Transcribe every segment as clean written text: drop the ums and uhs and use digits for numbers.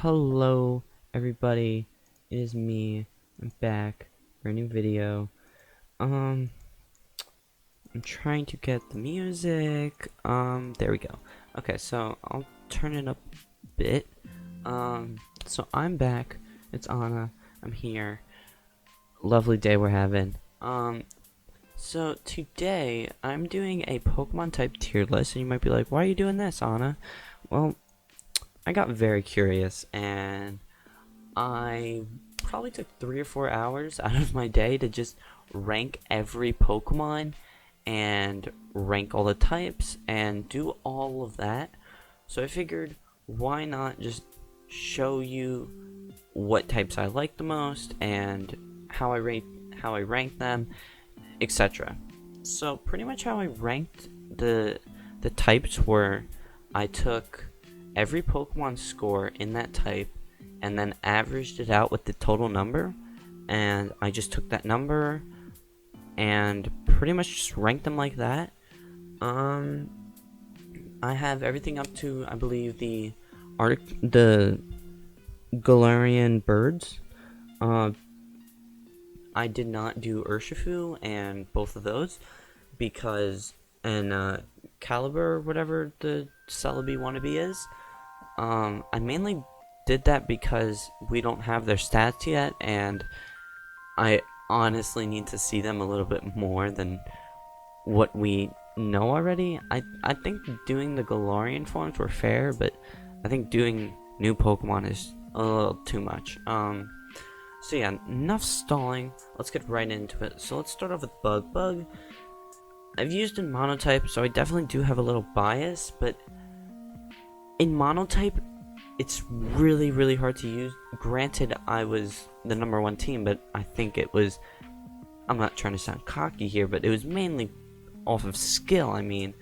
Hello, everybody. It is me. I'm back for a new video. I'm trying to get the music. There we go. Okay, so I'll turn it up a bit. So I'm back. It's Anna. I'm here. Lovely day we're having. So today I'm doing a Pokemon type tier list, and you might be like, why are you doing this, Anna? Well, I got very curious, and I probably took 3 or 4 hours out of my day to just rank every Pokemon and rank all the types and do all of that. So I figured, why not just show you what types I like the most and how I rank them, etc. So pretty much how I ranked the types were, I took every Pokemon score in that type and then averaged it out with the total number, and I just took that number and pretty much just ranked them like that. I have everything up to, I believe, the Galarian birds. I did not do Urshifu and both of those because, and Caliber, whatever the Celebi wannabe is. I mainly did that because we don't have their stats yet, and I honestly need to see them a little bit more than what we know already. I think doing the Galarian forms were fair, but I think doing new Pokemon is a little too much. So yeah, enough stalling. Let's get right into it. So let's start off with Bug. Bug, I've used in Monotype, so I definitely do have a little bias, but in Monotype, it's really hard to use. Granted, I was the #1 team, but I think it was, I'm not trying to sound cocky here, but it was mainly off of skill. I mean,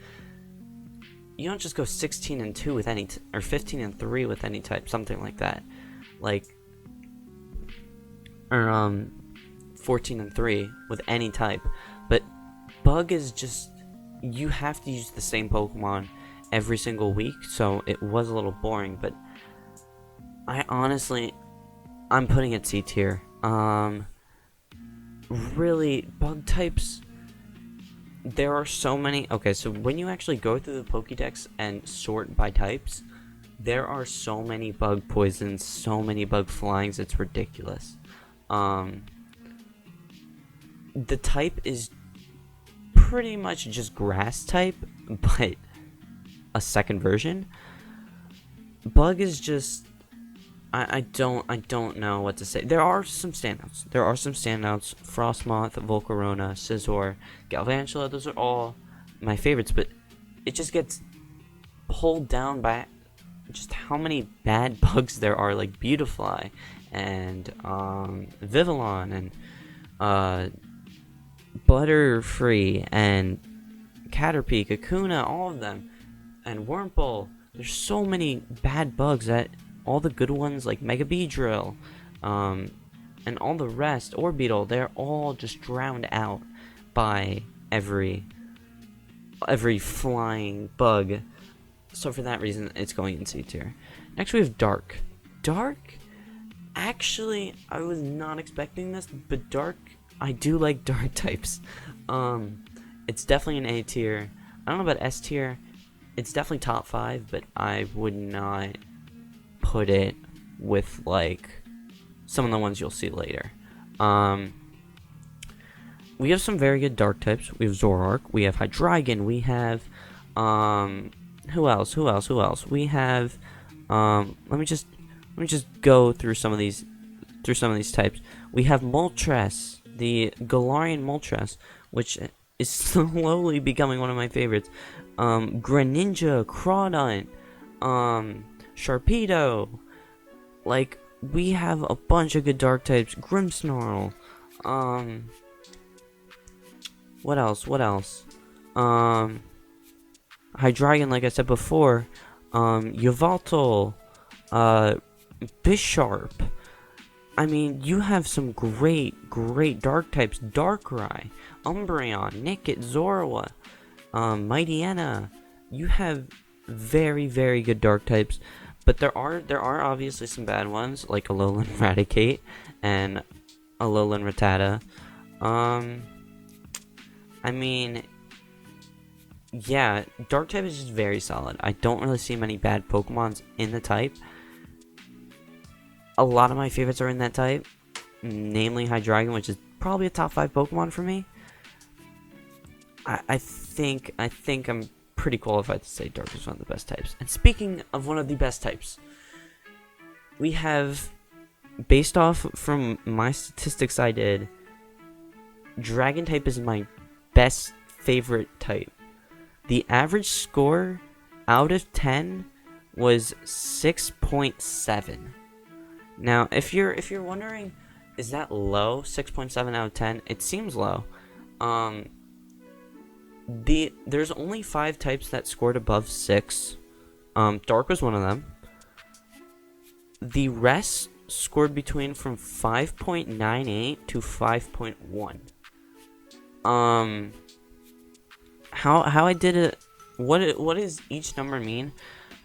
you don't just go 16-2 with any, or 15-3 with any type, something like that. Like, or 14-3 with any type. But Bug is just, you have to use the same Pokemon every single week, so it was a little boring, but I'm putting it C tier. Really, Bug types, there are so many. Okay, so when you actually go through the Pokédex and sort by types, there are so many Bug poisons, so many Bug flyings, it's ridiculous. The type is pretty much just grass type, but a second version. Bug is just, I don't know what to say. There are some standouts. Frostmoth, Volcarona, Scizor, Galvantula, those are all my favorites, but it just gets pulled down by just how many bad bugs there are, like Beautifly and Vivillon and Butterfree and Caterpie, Kakuna, all of them, and Wurmple. There's so many bad bugs that all the good ones like Mega Beedrill, and all the rest, Orbeetle, they're all just drowned out by every flying bug. So for that reason, it's going in C tier. Next we have Dark. Dark, actually, I was not expecting this, but Dark, I do like Dark types. It's definitely an A tier. I don't know about S tier. It's definitely top 5, but I would not put it with like some of the ones you'll see later. We have some very good Dark types. We have Zoroark, we have Hydreigon, we have who else? We have let me just go through some of these types. We have Moltres, the Galarian Moltres, which is slowly becoming one of my favorites. Greninja, Crawdaunt, Sharpedo. Like, we have a bunch of good Dark types. Grimmsnarl. What else? Hydreigon, like I said before. Yveltal. Bisharp. I mean, you have some great Dark types. Darkrai, Umbreon, Nickit, Zorua, Mightyena. You have very good Dark types, But there are obviously some bad ones, like Alolan Raticate and Alolan Rattata. I mean, yeah, Dark type is just very solid. I don't really see many bad Pokemons in the type. A lot of my favorites are in that type, namely Hydreigon, which is probably a top 5 Pokemon for me. I think I'm pretty qualified to say Dark is one of the best types. And speaking of one of the best types, we have, based off from my statistics I did, Dragon type is my best favorite type. The average score out of 10 was 6.7. Now, if you're wondering, is that low? 6.7 out of 10? It seems low. There's only 5 types that scored above 6. Dark was one of them. The rest scored between from 5.98 to 5.1. How I did it? What does each number mean?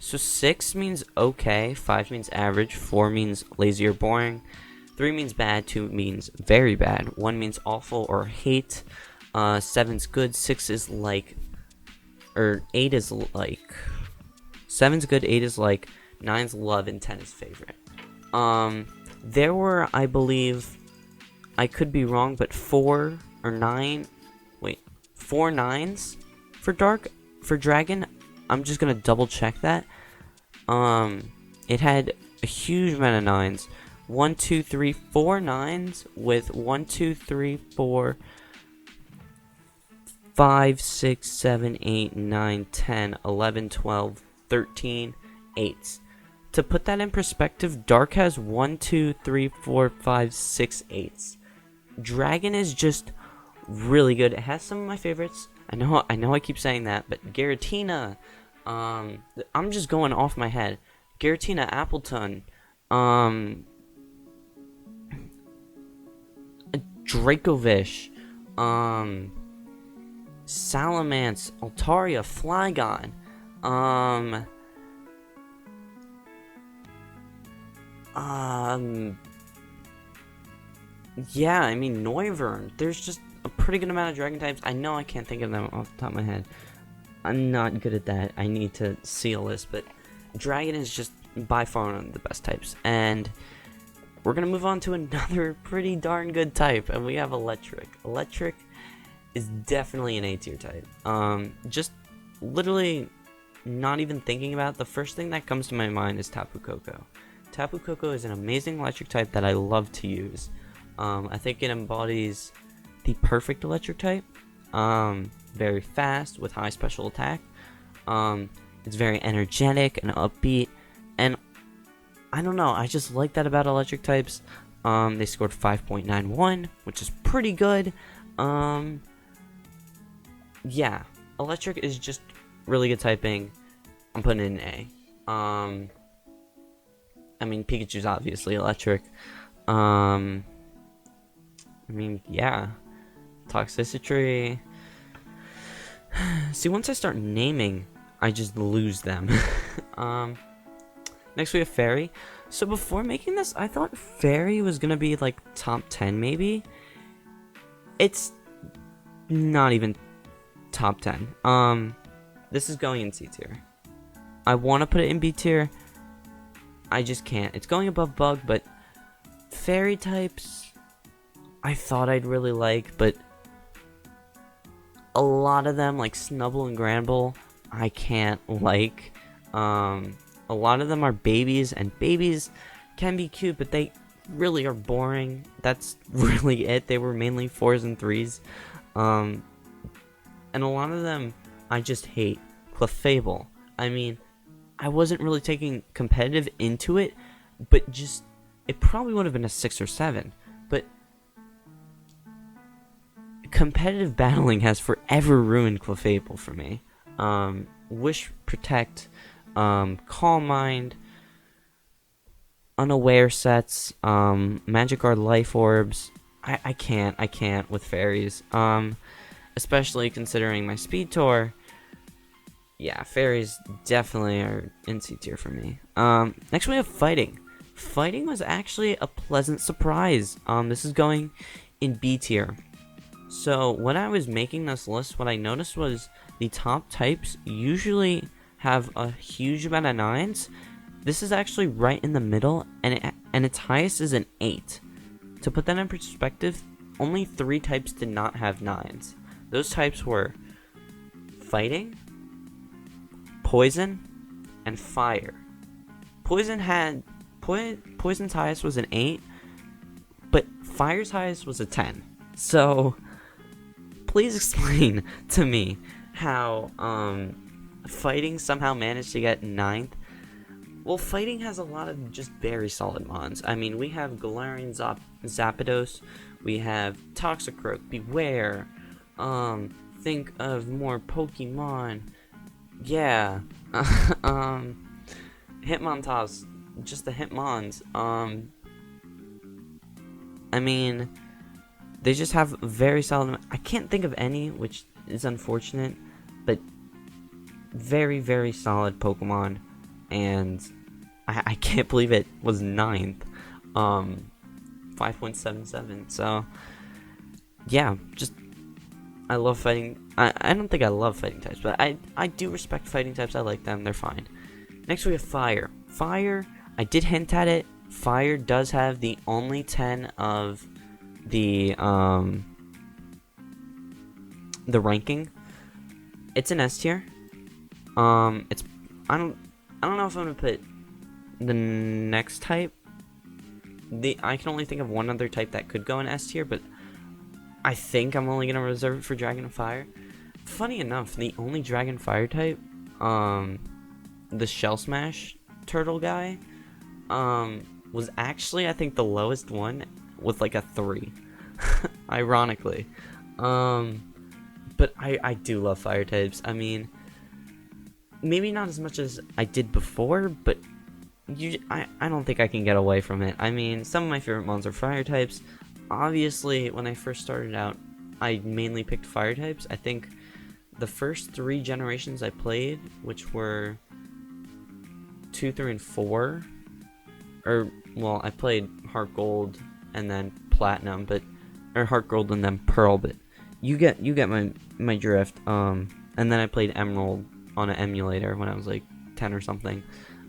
So 6 means okay, 5 means average, 4 means lazy or boring, 3 means bad, 2 means very bad, 1 means awful or hate, 7's good, 6 is like, or 8 is like, 7's good, 8 is like, 9's love, and 10 is favorite. There were, I believe, I could be wrong, but 4 9s for Dragon. I'm just gonna double check that. It had a huge amount of 9s. 1, 2, 3, 4 9s with 1, 2, 3, 4, 5, 6, 7, 8, 9, 10, 11, 12, 13 8s. To put that in perspective, Dark has 1, 2, 3, 4, 5, 6 8s. Dragon is just really good. It has some of my favorites. I know I keep saying that, but Giratina, I'm just going off my head. Giratina, Appleton, Dracovish, Salamence, Altaria, Flygon, yeah, I mean, Noivern. There's just a pretty good amount of Dragon types. I know I can't think of them off the top of my head. I'm not good at that. I need to see a list, but Dragon is just by far one of the best types. And we're going to move on to another pretty darn good type, and we have Electric. Electric is definitely an A tier type. Just literally not even thinking about it, the first thing that comes to my mind is Tapu Koko. Tapu Koko is an amazing electric type that I love to use. I think it embodies the perfect electric type. Very fast with high special attack. It's very energetic and upbeat, and I don't know, I just like that about electric types. They scored 5.91, which is pretty good. Yeah, electric is just really good typing. I'm putting it in A. I mean, Pikachu's obviously electric. I mean, yeah. Toxicity. See, once I start naming, I just lose them. Next we have Fairy. So before making this, I thought Fairy was gonna be like top 10 maybe. It's not even top 10. This is going in C tier. I want to put it in B tier. I just can't. It's going above Bug, but Fairy types I thought I'd really like, but a lot of them, like Snubble and Granbull, I can't like. A lot of them are babies, and babies can be cute, but they really are boring. That's really it. They were mainly 4s and 3s. And a lot of them I just hate. Clefable. I mean, I wasn't really taking competitive into it, but just, it probably would have been a 6 or 7. But competitive battling has forever ruined Clefable for me. Wish, Protect, Calm Mind, Unaware sets, Magic Guard Life Orbs. I can't with fairies. Especially considering my Speed Tour. Yeah, fairies definitely are in C tier for me. Next we have fighting. Fighting was actually a pleasant surprise. This is going in B tier. So when I was making this list, what I noticed was the top types usually have a huge amount of 9s. This is actually right in the middle, and its highest is an 8. To put that in perspective, only 3 types did not have 9s. Those types were fighting, poison, and fire. Poison's highest was an 8, but fire's highest was a 10. So please explain to me how fighting somehow managed to get 9th. Well, fighting has a lot of just very solid mons. I mean, we have Galarian Zapdos, we have Toxicroak, Beware, think of more Pokemon. Yeah. Hitmontaz, just the Hitmons. I mean, they just have very solid. I can't think of any, which is unfortunate, but very, very solid Pokemon, and I can't believe it was 9th. 5.77. So yeah, just I love fighting. I don't think I love fighting types, but I do respect fighting types. I like them. They're fine. Next we have fire. Fire, I did hint at it. Fire does have the only 10 of the ranking. It's an S tier. It's I don't know if I'm gonna put the next type. I can only think of one other type that could go in S tier, but I think I'm only gonna reserve it for Dragon and Fire. Funny enough, the only Dragon Fire type, the Shell Smash turtle guy, was actually I think the lowest one with like a 3. Ironically. But I do love fire types. I mean, maybe not as much as I did before, but I don't think I can get away from it. I mean, some of my favorite mons are fire types. Obviously, when I first started out, I mainly picked fire types. I think the first 3 generations I played, which were 2, 3, and 4, or, well, I played Heart Gold and then Platinum, or Heart Gold and then Pearl, but you get my drift. And then I played Emerald on an emulator when I was like 10 or something.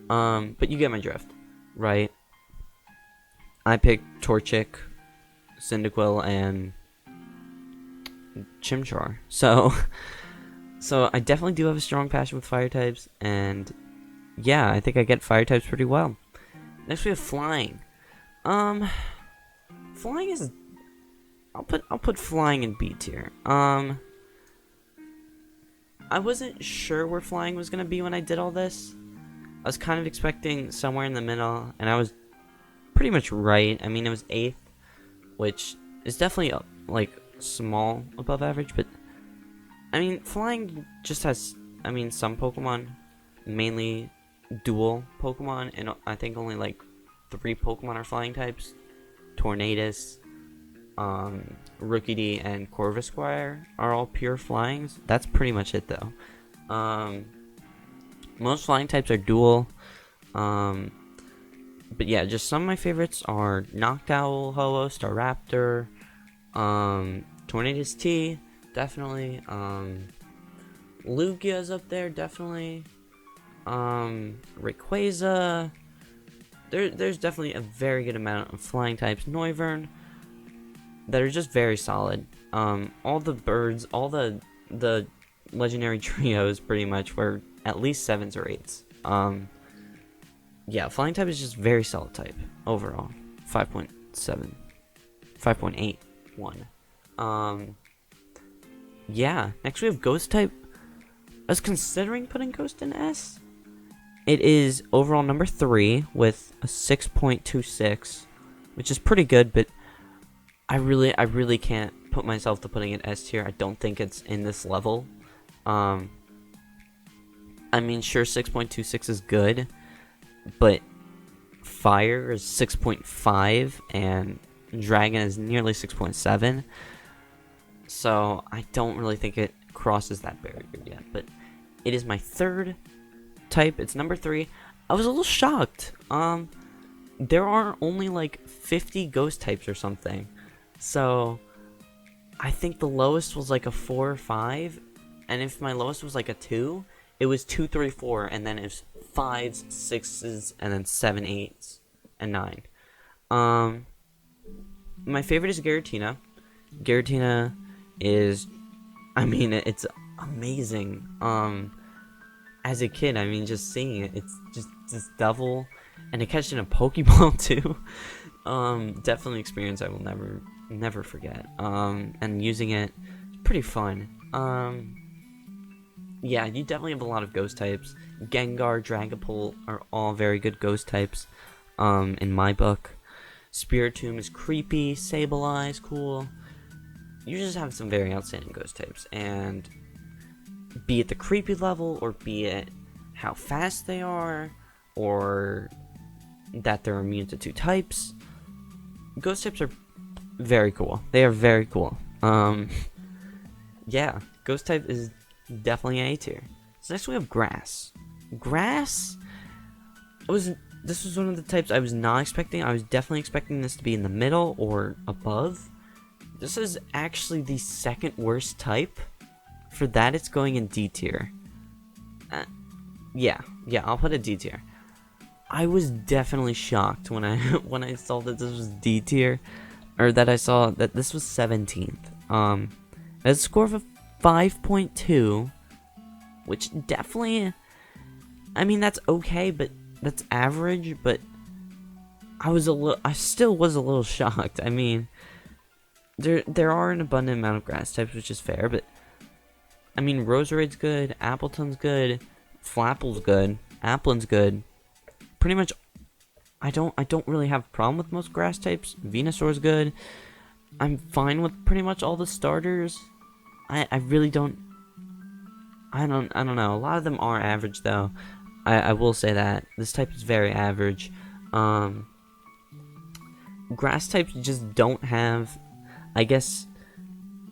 But you get my drift, right? I picked Torchic, Cyndaquil, and Chimchar. So I definitely do have a strong passion with fire types, and yeah, I think I get fire types pretty well. Next we have flying. Flying is I'll put flying in B tier. I wasn't sure where flying was gonna be when I did all this. I was kind of expecting somewhere in the middle, and I was pretty much right. I mean, it was 8th, which is definitely like small above average, but I mean, flying just has, I mean, some Pokemon, mainly dual Pokemon, and I think only like 3 Pokemon are flying types. Tornadus, Rookidee, and Corvisquire are all pure flyings. That's pretty much it though. Most flying types are dual. But yeah, just some of my favorites are Noctowl, Ho-Oh, Staraptor, Tornadus T, definitely. Lugia's up there, definitely. Rayquaza. There's definitely a very good amount of flying types. Noivern, that are just very solid. All the birds, all the legendary trios pretty much were at least 7s or 8s. Yeah, flying type is just very solid type overall. 5.7, 5.81. Yeah, next we have ghost type. I was considering putting ghost in S. It is overall number 3 with a 6.26, which is pretty good, but I really can't put myself to putting it S tier. I don't think it's in this level. I mean, sure, 6.26 is good, but fire is 6.5 and dragon is nearly 6.7. So I don't really think it crosses that barrier yet. But It is my third type. It's number 3. I was a little shocked. There are only like 50 ghost types or something. So I think the lowest was like a 4 or 5. And if my lowest was like a 2, it was 2, 3, 4. And then it's 5s, 6s, and then 7, 8s, and 9. My favorite is Giratina. Giratina is, I mean, it's amazing. As a kid, I mean, just seeing it, it's just this devil, and to catch in a Pokeball too. Definitely experience I will never forget. And using it, pretty fun. Yeah, you definitely have a lot of ghost types. Gengar, Dragapult are all very good ghost types. In my book, Spiritomb is creepy. Sableye, cool. You just have some very outstanding ghost types, and be it the creepy level, or be it how fast they are, or that they're immune to 2 types, ghost types are very cool. They are very cool. Yeah, ghost type is definitely an A tier. So next we have grass. Grass this was one of the types I was not expecting. I was definitely expecting this to be in the middle or above. This is actually the second worst type. For that, it's going in D tier. Yeah, I'll put it D tier. I was definitely shocked when I saw that this was D tier, or that I saw that this was 17th. It has a score of a 5.2, which definitely, I mean, that's okay, but that's average. But I still was a little shocked. I mean, there are an abundant amount of grass types, which is fair, but I mean, Roserade's good, Appleton's good, Flapple's good, Applin's good. Pretty much, I don't really have a problem with most grass types. Venusaur's good. I'm fine with pretty much all the starters. I really don't. I don't know. A lot of them are average though. I will say that this type is very average. Grass types just don't have, I guess,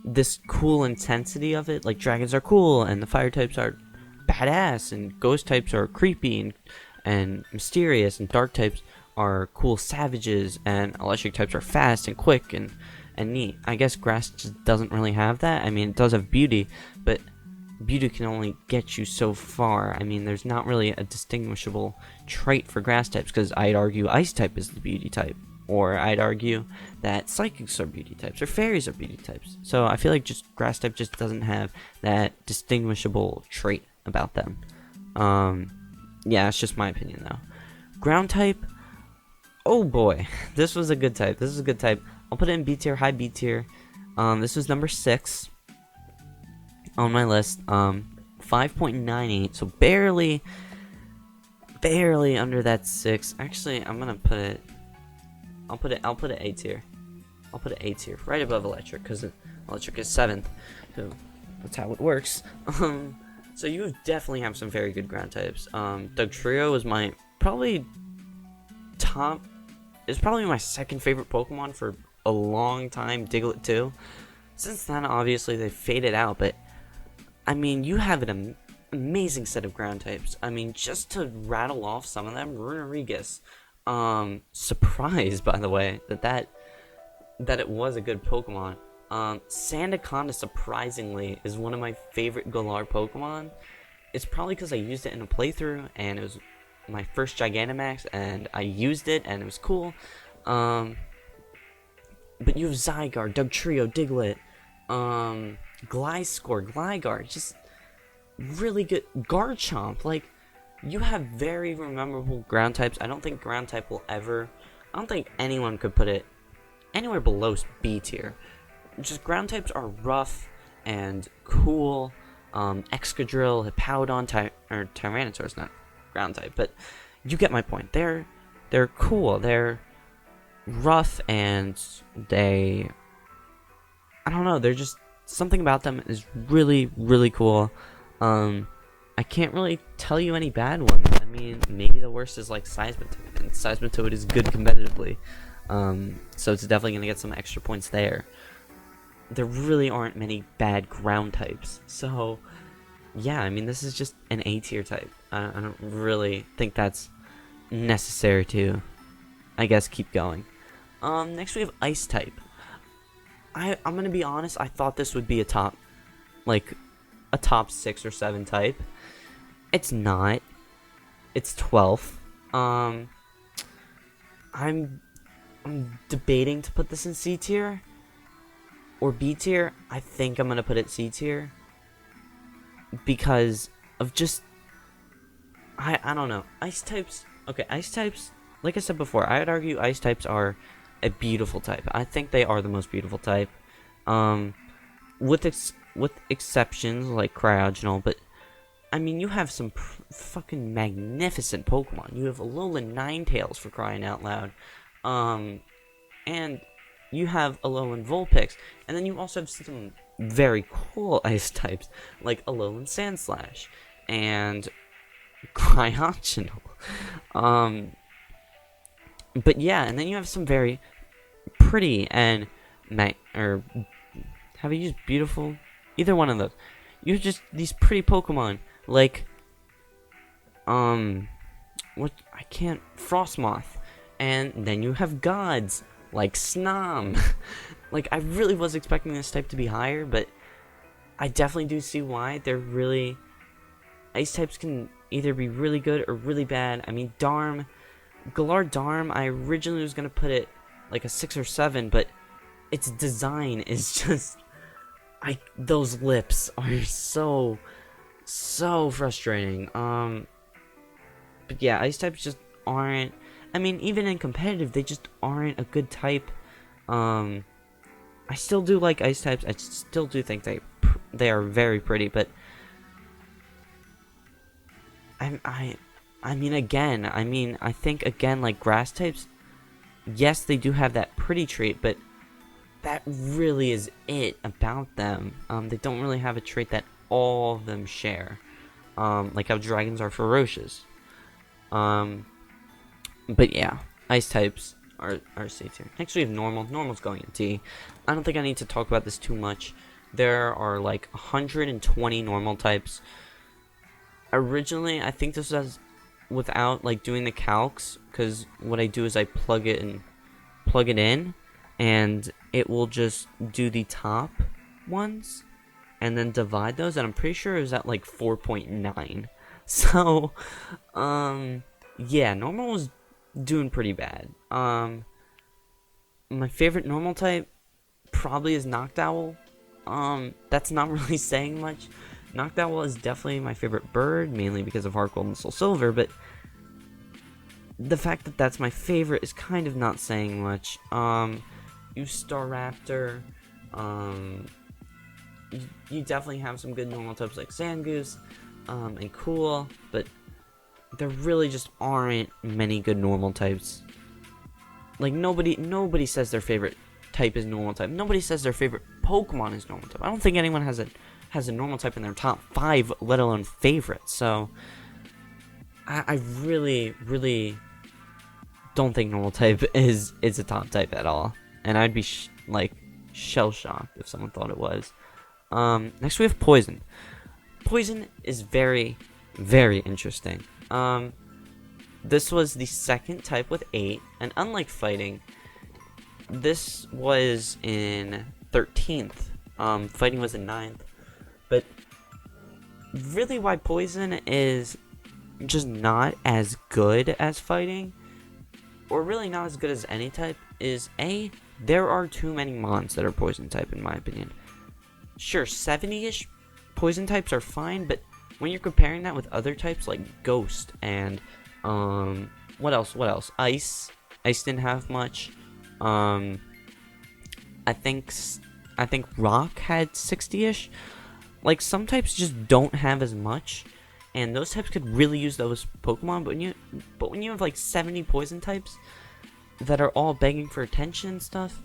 this cool intensity of it. Like, dragons are cool, and the fire types are badass, and ghost types are creepy and mysterious, and dark types are cool savages, and electric types are fast and quick and neat. I guess grass just doesn't really have that. I mean, it does have beauty, but beauty can only get you so far. I mean, there's not really a distinguishable trait for grass types, because I'd argue ice type is the beauty type. Or I'd argue that psychics are beauty types, or fairies are beauty types. So I feel like just grass type just doesn't have that distinguishable trait about them. Yeah, it's just my opinion though. Ground type, oh boy, this was a good type. This is a good type. I'll put it in B tier, high B tier. This was number 6 on my list. 5.98, so barely under that 6. Actually, I'm gonna put it. I'll put it A tier. I'll put it A tier, right above electric, because electric is 7th. So that's how it works. So you definitely have some very good ground types. Dugtrio is my probably my second favorite Pokemon for a long time. Diglett too. Since then, obviously they faded out, but I mean, you have an amazing set of ground types. I mean, just to rattle off some of them, Runerigus. Surprised, by the way, that it was a good Pokemon. Sandaconda, surprisingly, is one of my favorite Galar Pokemon. It's probably because I used it in a playthrough, and it was my first Gigantamax, and I used it, and it was cool. But you have Zygarde, Dugtrio, Diglett, Gliscor, Gligar, just really good. Garchomp, like, you have very memorable ground types. I don't think ground type will ever, I don't think anyone could put it anywhere below B tier. Just ground types are rough and cool. Excadrill, Hippowdon, or Tyrannosaurus, not ground type, but you get my point. They're cool. They're rough, and I don't know, they're just, something about them is really, really cool. I can't really tell you any bad ones. I mean, maybe the worst is like Seismitoad, and Seismitoad is good competitively. So it's definitely going to get some extra points there. There really aren't many bad ground types. So yeah, I mean, this is just an A tier type. I don't really think that's necessary to, I guess, keep going. Next we have Ice type. I'm gonna be honest, I thought this would be a top, like, a top 6 or 7 type. It's not. It's 12th. I'm debating to put this in C tier or B tier. I think I'm gonna put it C tier because of just I don't know. Ice types. Okay, ice types. Like I said before, I would argue ice types are a beautiful type. I think they are the most beautiful type. With exceptions like Cryogonal, but I mean, you have some fucking magnificent Pokemon. You have Alolan Ninetales, for crying out loud. And you have Alolan Vulpix. And then you also have some very cool ice types, like Alolan Sandslash and Cryogonal. But yeah, and then you have some very pretty and have I used beautiful? Either one of those. You have just these pretty Pokemon, like, Frostmoth. And then you have gods, like Snom. Like, I really was expecting this type to be higher, but I definitely do see why. Ice types can either be really good or really bad. I mean, Galar Darm, I originally was going to put it like a 6 or 7, but its design is just, those lips are so frustrating. But yeah, ice types just aren't, I mean, even in competitive, they just aren't a good type. I still do like ice types. I still do think they are very pretty, but I think again, like grass types, yes, they do have that pretty trait, but that really is it about them. They don't really have a trait that all of them share. Like how dragons are ferocious. But yeah, ice types are C tier. Next we have normal. Normal's going in D. I don't think I need to talk about this too much. There are like 120 normal types. Originally, I think this was without like doing the calcs, because what I do is I plug it in, and it will just do the top ones and then divide those, and I'm pretty sure it was at like 4.9. So yeah, normal was doing pretty bad. My favorite normal type probably is Noctowl. That's not really saying much. Noctowl is definitely my favorite bird, mainly because of Heart Gold and Soul Silver, but the fact that that's my favorite is kind of not saying much. You Staraptor, you definitely have some good normal types like Zangoose, and Cool, but there really just aren't many good normal types. Like, nobody says their favorite type is normal type. Nobody says their favorite Pokemon is normal type. I don't think anyone has a normal type in their top 5, let alone favorite. So I really don't think normal type is a top type at all, and I'd be shell shocked if someone thought it was. Next we have Poison. Poison is very interesting. This was the second type with 8, and unlike Fighting, this was in 13th. Fighting was in 9th. But really why Poison is just not as good as Fighting, or really not as good as any type, is A, there are too many mons that are Poison type in my opinion. Sure, 70-ish Poison types are fine, but when you're comparing that with other types like Ghost and what else? Ice didn't have much. I think Rock had 60-ish. Like, some types just don't have as much, and those types could really use those Pokemon. But when you have like 70 Poison types that are all begging for attention and stuff,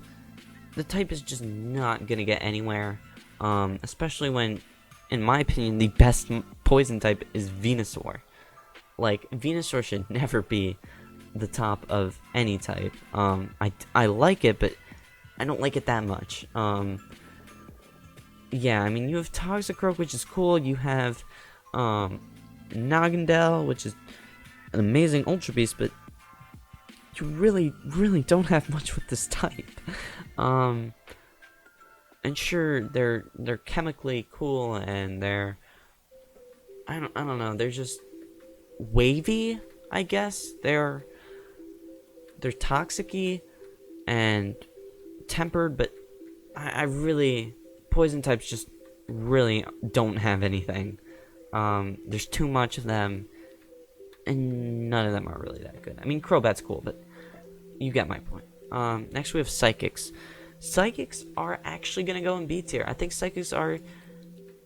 the type is just not gonna get anywhere. Especially when, in my opinion, the best Poison type is Venusaur. Like, Venusaur should never be the top of any type. I like it, but I don't like it that much. yeah, I mean, you have Toxicroak, which is cool. You have Nagandel, which is an amazing Ultra Beast, but you really don't have much with this type. And sure, they're chemically cool, and they're I don't know, they're just wavy, I guess. They're toxic-y and tempered, but I really poison types just really don't have anything. There's too much of them, and none of them are really that good. I mean, Crobat's cool, but you get my point. Next we have Psychics. Psychics are actually gonna go in B tier. I think Psychics are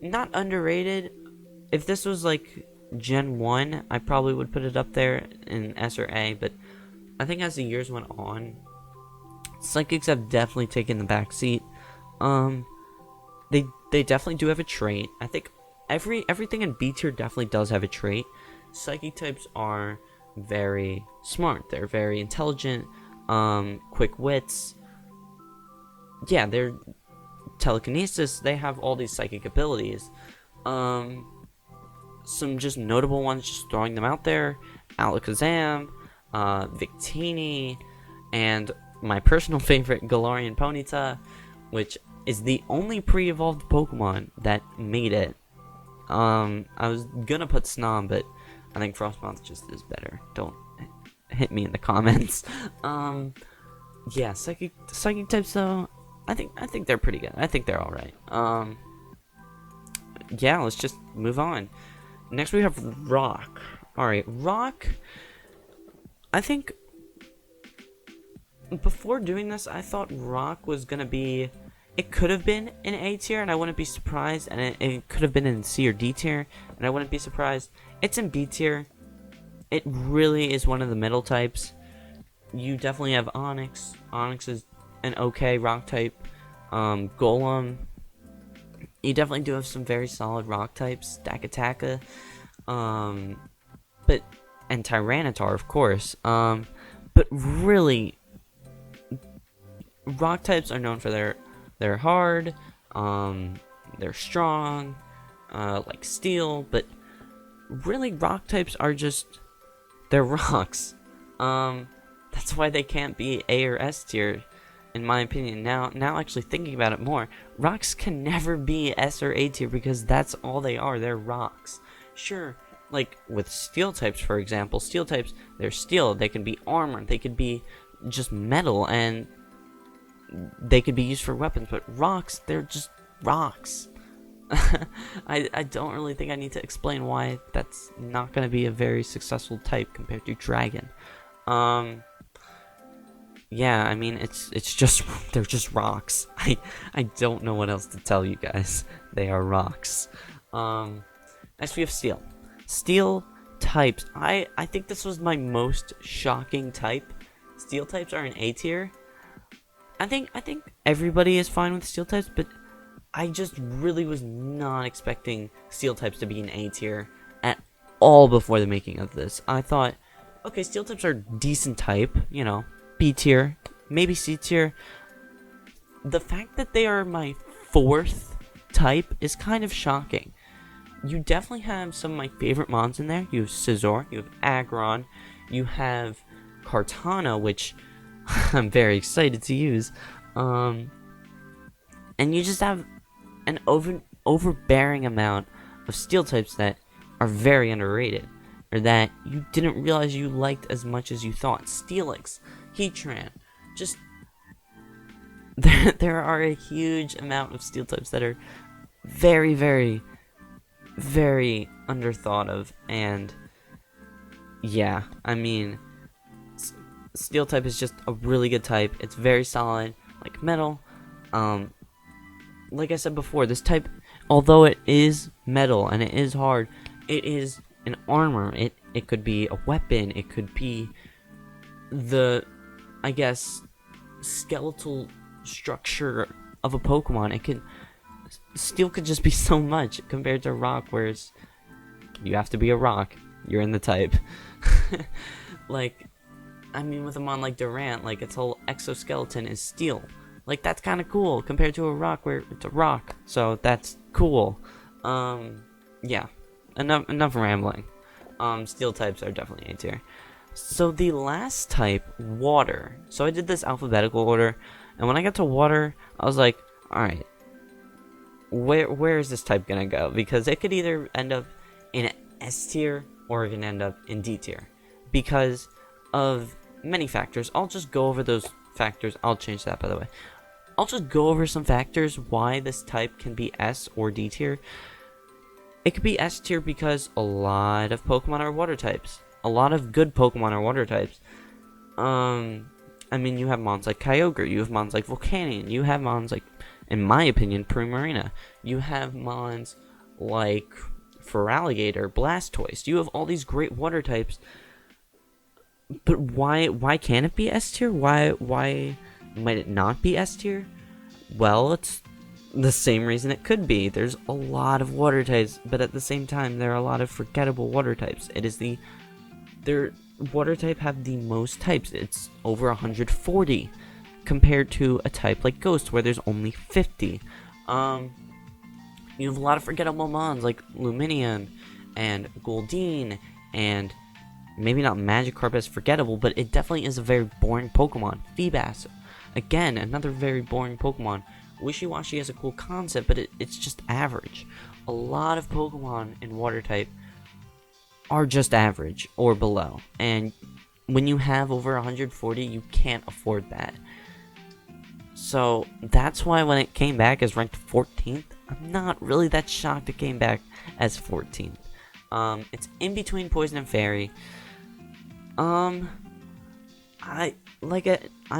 not underrated. If this was like Gen 1, I probably would put it up there in S or A, but I think as the years went on, Psychics have definitely taken the back seat. They definitely do have a trait. I think everything in B tier definitely does have a trait. Psychic types are very smart. They're very intelligent, quick wits. Yeah, they're telekinesis. They have all these psychic abilities. Some just notable ones, just throwing them out there: Alakazam, Victini, and my personal favorite, Galarian Ponyta, which is the only pre-evolved Pokemon that made it. I was gonna put Snom, but I think Frostmoth just is better. Don't hit me in the comments. Yeah, psychic types though, I think they're pretty good. I think they're all right. Yeah, let's just move on. Next we have Rock. All right, Rock. I think before doing this, I thought Rock was gonna be. It could have been in A tier, and I wouldn't be surprised. And it could have been in C or D tier, and I wouldn't be surprised. It's in B tier. It really is one of the middle types. You definitely have Onyx. Onyx is an okay rock type. Golem. You definitely do have some very solid rock types. Stakataka. But and Tyranitar, of course. But really, rock types are known for they're hard, they're strong, like steel, but really rock types are just, they're rocks. That's why they can't be A or S tier, in my opinion. Now actually thinking about it more, rocks can never be S or A tier because that's all they are, they're rocks. Sure, like with steel types, for example, steel types, they're steel, they can be armor, they could be just metal, and they could be used for weapons, but rocks, they're just rocks. I don't really think I need to explain why that's not going to be a very successful type compared to dragon. Yeah, I mean, it's just, they're just rocks. I don't know what else to tell you guys. They are rocks. Next we have steel. Steel types. I think this was my most shocking type. Steel types are in A tier. I think everybody is fine with steel types, but I just really was not expecting steel types to be in A tier at all before the making of this. I thought, okay, steel types are decent type, you know, B tier, maybe C tier. The fact that they are my 4th type is kind of shocking. You definitely have some of my favorite mons in there. You have Scizor, you have Aggron, you have Kartana, which I'm very excited to use. And you just have an overbearing amount of steel types that are very underrated, or that you didn't realize you liked as much as you thought. Steelix, Heatran, just there are a huge amount of steel types that are very, very, very underthought of, and yeah, I mean, steel type is just a really good type. It's very solid, like metal. Like I said before, this type, although it is metal and it is hard, it is an armor. It could be a weapon. It could be the, I guess, skeletal structure of a Pokemon. Steel could just be so much compared to rock, whereas you have to be a rock. You're in the type. Like, I mean, with a mon like Durant, like its whole exoskeleton is steel. Like, that's kind of cool compared to a rock where it's a rock. So that's cool. Yeah. Enough rambling. Steel types are definitely A tier. So the last type, water. So I did this alphabetical order, and when I got to water, I was like, alright, where is this type gonna go? Because it could either end up in S tier, or it can end up in D tier. Because of many factors. I'll just go over those factors. I'll change that, by the way. I'll just go over some factors why this type can be S or D tier. It could be S tier because a lot of Pokemon are water types. A lot of good Pokemon are water types. I mean, you have mons like Kyogre, you have mons like Volcanion, you have mons like, in my opinion, Primarina. You have mons like Feraligatr, Blastoise. You have all these great water types. But why can't it be S tier? Why might it not be S tier? Well, it's the same reason it could be. There's a lot of water types, but at the same time, there are a lot of forgettable water types. Their water type have the most types. It's over 140 compared to a type like Ghost where there's only 50. You have a lot of forgettable mons like Lumineon and Goldeen, and maybe not Magikarp as forgettable, but it definitely is a very boring Pokemon. Feebas, again, another very boring Pokemon. Wishy-Washy has a cool concept, but it's just average. A lot of Pokemon in water type are just average or below, and when you have over 140, you can't afford that. So that's why when it came back as ranked 14th, I'm not really that shocked it came back as 14th. It's in between Poison and Fairy. I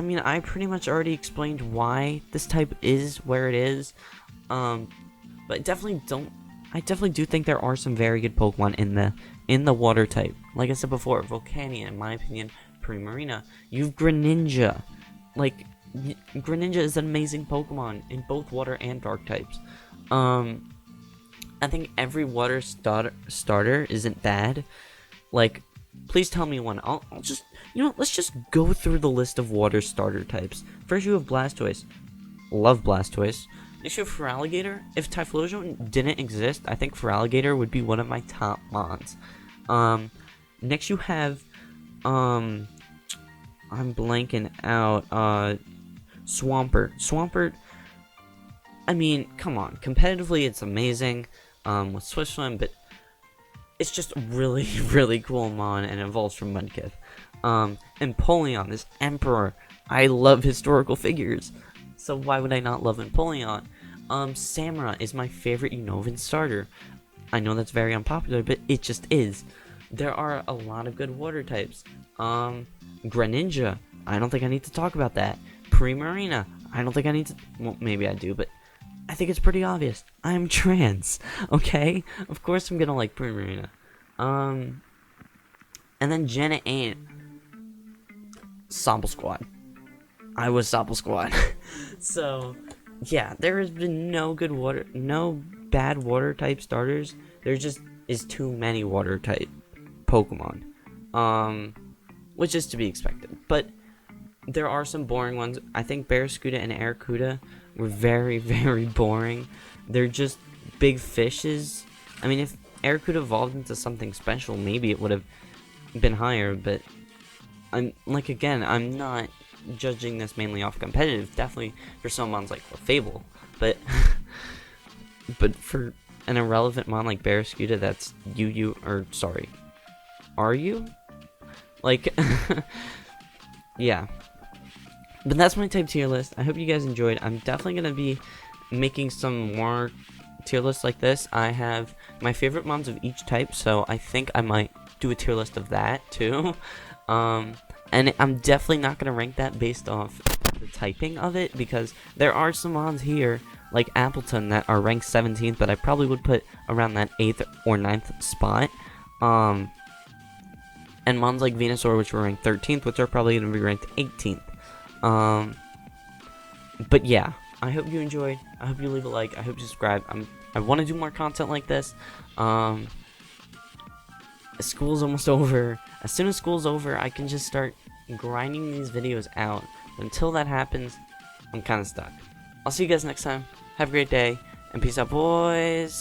mean, I pretty much already explained why this type is where it is. But I definitely do think there are some very good Pokemon in the water type. Like I said before, Volcanion, in my opinion, Primarina. You have Greninja. Like, Greninja is an amazing Pokemon in both water and dark types. I think every water starter isn't bad. Like, please tell me one. I'll just, let's just go through the list of water starter types. First, you have Blastoise. Love Blastoise. Next, you have Feraligatr. If Typhlosion didn't exist, I think Feraligatr would be one of my top mons. Next, you have, I'm blanking out, Swampert. Swampert, I mean, come on. Competitively, it's amazing, with Swift Swim, but it's just really, really cool mon, and it evolves from Mudkip. Empoleon, this Emperor. I love historical figures, so why would I not love Empoleon? Samura is my favorite Unova starter. I know that's very unpopular, but it just is. There are a lot of good water types. Greninja, I don't think I need to talk about that. Primarina, I don't think I need to, well, maybe I do, but I think it's pretty obvious. I'm trans, okay? Of course I'm gonna like Primarina. And then Jenna ain't. Sobble Squad. I was Sobble Squad. So, yeah, there has been no bad water type starters. There just is too many water type Pokemon. Which is to be expected. But there are some boring ones. I think Barraskewda and Arrokuda were very, very boring. They're just big fishes. I mean, if Arrokuda evolved into something special, maybe it would have been higher, but I'm not judging this mainly off competitive. Definitely for some mons like Fable, but for an irrelevant mon like Barraskewda, that's are you? Like, yeah. But that's my type tier list. I hope you guys enjoyed. I'm definitely going to be making some more tier lists like this. I have my favorite mons of each type, so I think I might do a tier list of that too. And I'm definitely not going to rank that based off the typing of it, because there are some mons here, like Appleton, that are ranked 17th, but I probably would put around that 8th or 9th spot. And mons like Venusaur, which were ranked 13th, which are probably going to be ranked 18th. But yeah, I hope you enjoyed. I hope you leave a like. I hope you subscribe. I want to do more content like this. School's almost over. As soon as school's over, I can just start grinding these videos out. But until that happens, I'm kind of stuck. I'll see you guys next time. Have a great day, and peace out, boys.